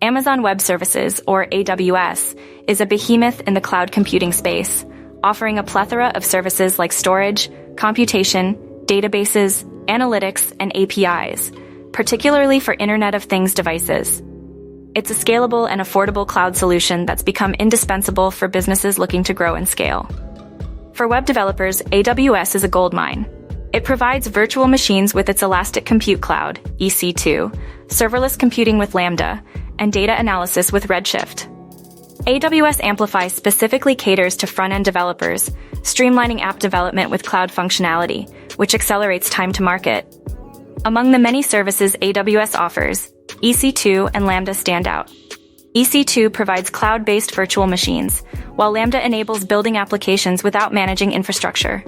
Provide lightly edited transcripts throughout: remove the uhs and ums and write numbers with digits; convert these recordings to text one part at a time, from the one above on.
Amazon Web Services, or AWS, is a behemoth in the cloud computing space, offering a plethora of services like storage, computation, databases, analytics, and APIs, particularly for Internet of Things devices. It's a scalable and affordable cloud solution that's become indispensable for businesses looking to grow and scale. For web developers, AWS is a goldmine. It provides virtual machines with its Elastic Compute Cloud, EC2, serverless computing with Lambda, and data analysis with Redshift. AWS Amplify specifically caters to front-end developers, streamlining app development with cloud functionality, which accelerates time to market. Among the many services AWS offers, EC2 and Lambda stand out. EC2 provides cloud-based virtual machines, while Lambda enables building applications without managing infrastructure.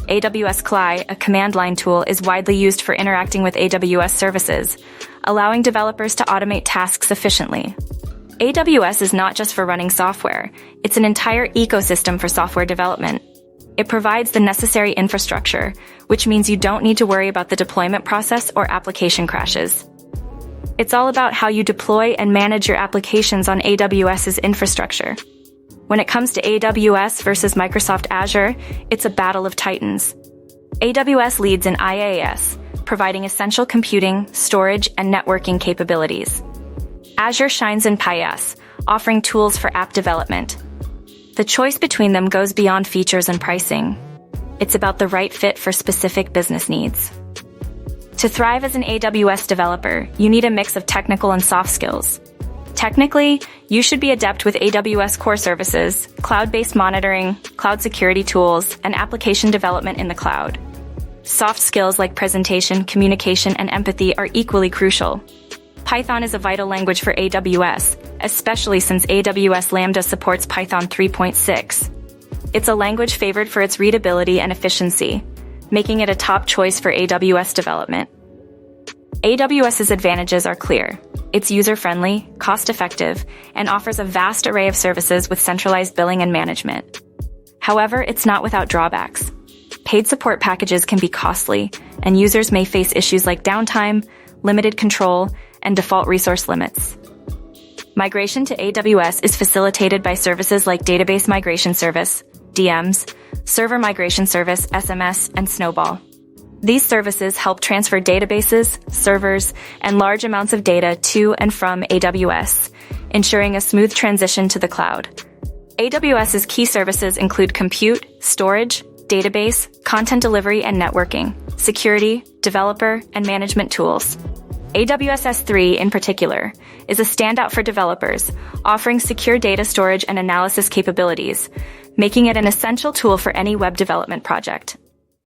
AWS CLI, a command line tool, is widely used for interacting with AWS services, allowing developers to automate tasks efficiently. AWS is not just for running software, it's an entire ecosystem for software development. It provides the necessary infrastructure, which means you don't need to worry about the deployment process or application crashes. It's all about how you deploy and manage your applications on AWS's infrastructure. When it comes to AWS versus Microsoft Azure, it's a battle of titans. AWS leads in IaaS, providing essential computing, storage, and networking capabilities. Azure shines in PaaS, offering tools for app development. The choice between them goes beyond features and pricing. It's about the right fit for specific business needs. To thrive as an AWS developer, you need a mix of technical and soft skills. Technically, you should be adept with AWS core services, cloud-based monitoring, cloud security tools, and application development in the cloud. Soft skills like presentation, communication, and empathy are equally crucial. Python is a vital language for AWS, especially since AWS Lambda supports Python 3.6. It's a language favored for its readability and efficiency, making it a top choice for AWS development. AWS's advantages are clear. It's user-friendly, cost-effective, and offers a vast array of services with centralized billing and management. However, it's not without drawbacks. Paid support packages can be costly, and users may face issues like downtime, limited control, and default resource limits. Migration to AWS is facilitated by services like Database Migration Service, DMS, Server Migration Service, SMS, and Snowball. These services help transfer databases, servers, and large amounts of data to and from AWS, ensuring a smooth transition to the cloud. AWS's key services include compute, storage, database, content delivery and networking, security, developer, and management tools. AWS S3, in particular, is a standout for developers, offering secure data storage and analysis capabilities, making it an essential tool for any web development project.